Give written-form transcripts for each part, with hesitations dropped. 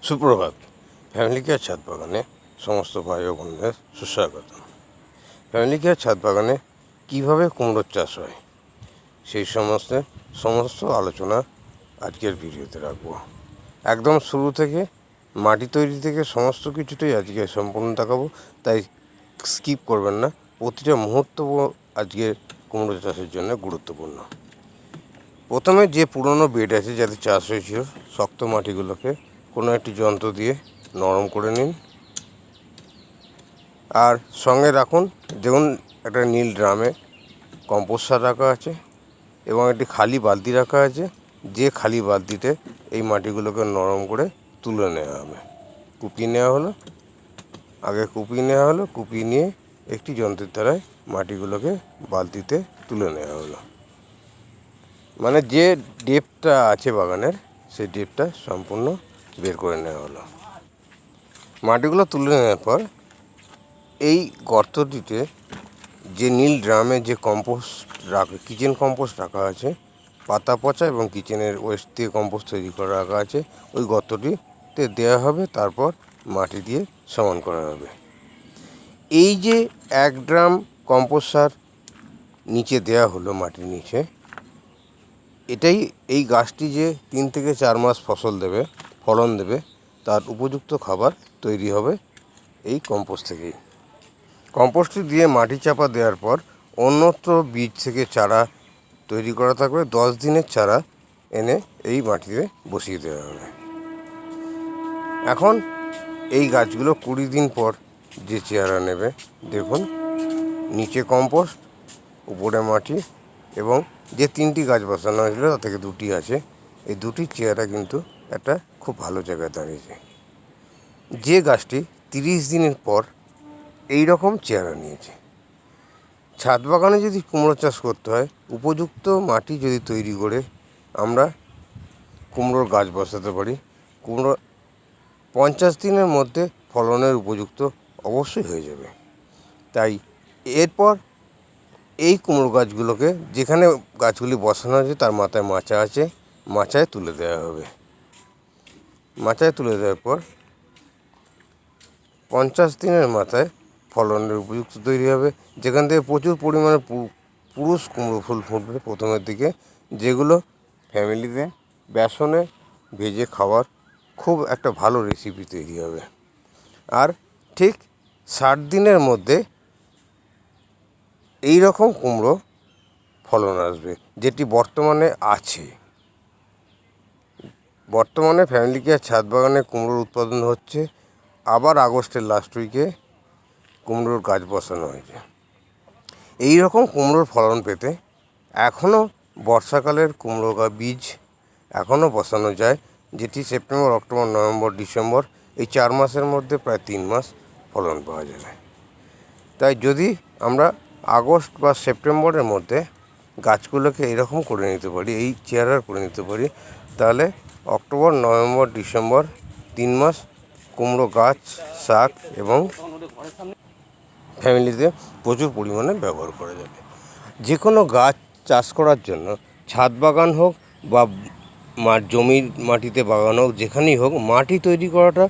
সুপ্রভাত। Family care ছাদ বাগানে সমস্ত ভাই ও বোনদের সুস্বাগত। ফ্যামিলি কেয়ার ছাদ বাগানে কীভাবে কুমড়োর চাষ হয় সেই সমস্ত আলোচনা আজকের ভিডিওতে রাখবো। একদম শুরু থেকে মাটি তৈরি থেকে সমস্ত কিছুটাই আজকে সম্পূর্ণ দেখাবো, তাই স্কিপ করবেন না। প্রতিটা মুহূর্ত আজকের কুমড়ো চাষের জন্য গুরুত্বপূর্ণ। প্রথমে যে পুরনো বেড আছে যাতে চাষ হয়েছিল, শক্ত মাটিগুলোকে কোনো একটি যন্ত্র দিয়ে নরম করে নিন। আর সঙ্গে রাখুন, দেখুন একটা নীল ড্রামে কম্পোস্ট সার রাখা আছে এবং একটি খালি বালতি রাখা আছে। যে খালি বালতিতে এই মাটিগুলোকে নরম করে তুলে নেওয়া হবে। কুপিয়ে নেওয়া হলো, কুপিয়ে নিয়ে একটি যন্ত্রের দ্বারায় মাটিগুলোকে বালতিতে তুলে নেওয়া হলো। মানে যে ডেপটা আছে বাগানের, সেই ডেপটা সম্পূর্ণ বের করে নেওয়া হলো। মাটিগুলো তুলে নেওয়ার পর এই গর্তটিতে যে নীল ড্রামে যে কিচেন কম্পোস্ট রাখা আছে, পাতা পচা এবং কিচেনের ওয়েস্ট দিয়ে কম্পোস্ট তৈরি করে রাখা আছে, ওই গর্তটিতে দেওয়া হবে। তারপর মাটি দিয়ে সমান করা হবে। এই যে 1 ড্রাম কম্পোস্ট সার নিচে দেওয়া হলো মাটির নিচে, এই গাছটি যে 3 থেকে 4 মাস ফলন দেবে, তার উপযুক্ত খাবার তৈরি হবে এই কম্পোস্ট থেকেই। কম্পোস্টটি দিয়ে মাটি চাপা দেওয়ার পর অন্যত্র বীজ থেকে চারা তৈরি করা থাকবে। 10 দিনের চারা এনে এই মাটিতে বসিয়ে দেওয়া হবে। এখন এই গাছগুলো 20 দিন পর যে চেহারা নেবে, দেখুন নিচে কম্পোস্ট, উপরে মাটি, এবং যে 3টি গাছ বসানো হয়েছিল তার থেকে 2টি আছে। এই 2টির চেহারা কিন্তু একটা খুব ভালো জায়গায় দাঁড়িয়েছে। যে গাছটি 30 দিনের পর এই রকম চেহারা নিয়েছে। ছাদ বাগানে যদি কুমড়ো চাষ করতে হয়, উপযুক্ত মাটি যদি তৈরি করে আমরা কুমড়োর গাছ বসাতে পারি, কুমড়ো 50 দিনের মধ্যে ফলনের উপযুক্ত অবশ্যই হয়ে যাবে। তাই এরপর এই কুমড়ো গাছগুলোকে, যেখানে গাছগুলি বসানো আছে তার মাথায় মাচা আছে, মাচায় তুলে দেওয়া হবে। মাচায় তুলে দেওয়ার পর 50 দিনের মাথায় ফলনের উপযুক্ত তৈরি হবে, যেখান থেকে প্রচুর পরিমাণে পুরুষ কুমড়ো ফুল ফুটবে প্রথমের দিকে, যেগুলো ফ্যামিলিতে বেসনে ভেজে খাওয়ার খুব একটা ভালো রেসিপি তৈরি হবে। আর ঠিক 60 দিনের মধ্যে এই রকম কুমড়ো ফলন আসবে, যেটি বর্তমানে আছে। বর্তমানে ফ্যামিলি কেয়ার ছাদ বাগানে কুমড়োর উৎপাদন হচ্ছে। আবার আগস্টের লাস্ট উইকে কুমড়োর গাছ বসানো হয়েছে। এই রকম কুমড়োর ফলন পেতে এখনও বর্ষাকালের কুমড়ো বীজ এখনও বসানো যায়, যেটি সেপ্টেম্বর, অক্টোবর, নভেম্বর, ডিসেম্বর এই 4 মাসের মধ্যে প্রায় 3 মাস ফলন পাওয়া যাবে। তাই যদি আমরা আগস্ট বা সেপ্টেম্বরের মধ্যে গাছগুলোকে এরকম করে নিতে পারি, এই চেহারার করে নিতে পারি, তাহলে অক্টোবর, নভেম্বর, ডিসেম্বর 3 মাস কুমড়ো গাছ, শাক এবং ফ্যামিলিতে প্রচুর পরিমাণে ব্যবহার করা যাবে। যে কোনো গাছ চাষ করার জন্য ছাদ বাগান হোক বা জমির মাটিতে বাগান হোক, যেখানেই হোক, মাটি তৈরি করাটা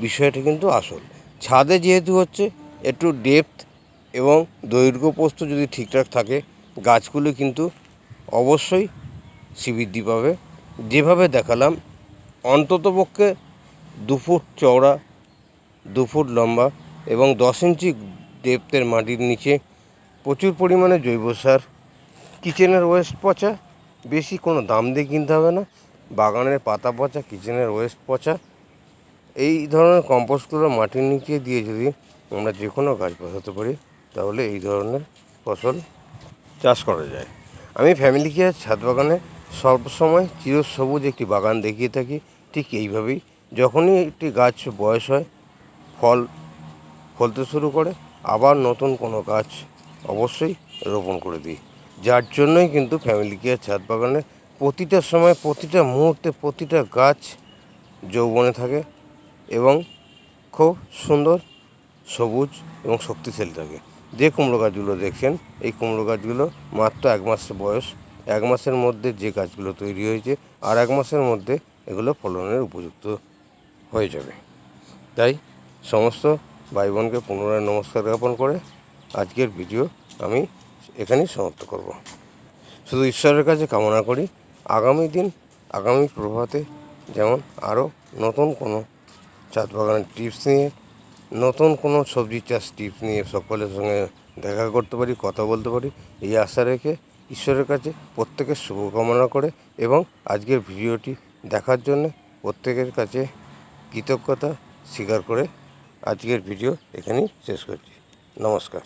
বিষয়টা কিন্তু আসল। ছাদে যেহেতু হচ্ছে, একটু ডেপথ এবং দৈর্ঘ্য প্রস্থ যদি ঠিকঠাক থাকে, গাছগুলি কিন্তু অবশ্যই শ্রীবৃদ্ধি পাবে। যেভাবে দেখালাম, অন্ততপক্ষে 2 ফুট চওড়া, 2 ফুট লম্বা এবং 10 ইঞ্চি ডেপথের মাটির নিচে প্রচুর পরিমাণে জৈব সার, কিচেনের ওয়েস্ট পচা, বেশি কোনো দাম দিয়ে কিনতে হবে না, বাগানের পাতা পচা, কিচেনের ওয়েস্ট পচা, এই ধরনের কম্পোস্টগুলো মাটির নিচে দিয়ে যদি আমরা যে কোনো গাছ বসাতে পারি, তাহলে এই ধরনের ফসল চাষ করা যায়। আমি ফ্যামিলি কেয়ার ছাদ বাগানে সবসময় চিরসবুজ একটি বাগান দেখিয়ে থাকি। ঠিক এইভাবেই যখনই একটি গাছ বয়স হয়, ফলতে শুরু করে, আবার নতুন কোনো গাছ অবশ্যই রোপণ করে দিই। যার জন্যই কিন্তু ফ্যামিলি কেয়ার ছাদ বাগানে প্রতিটা সময়, প্রতিটা মুহূর্তে, প্রতিটা গাছ যৌবনে থাকে এবং খুব সুন্দর, সবুজ এবং শক্তিশালী থাকে। যে কুমড়ো গাছগুলো দেখছেন, এই কুমড়ো গাছগুলো মাত্র 1 মাস বয়স। 1 মাসের মধ্যে যে গাছগুলো তৈরি হয়েছে, আর 1 মাসের মধ্যে এগুলো ফলনের উপযুক্ত হয়ে যাবে। তাই সমস্ত ভাই বোনকে পুনরায় নমস্কার জ্ঞাপন করে আজকের ভিডিও আমি এখানেই সমাপ্ত করব। শুধু ঈশ্বরের কাছে কামনা করি আগামী প্রভাতে যেমন আরও নতুন কোনো ছাদ বাগানের টিপস নিয়ে, নতুন কোনো সবজি চাষ টিপস নিয়ে সকলের সঙ্গে দেখা করতে পারি, কথা বলতে পারি, এই আশা রেখে ঈশ্বরের কাছে প্রত্যেকের শুভকামনা করে এবং আজকের ভিডিওটি দেখার জন্য প্রত্যেকের কাছে কৃতজ্ঞতা স্বীকার করে আজকের ভিডিও এখানেই শেষ করছি। নমস্কার।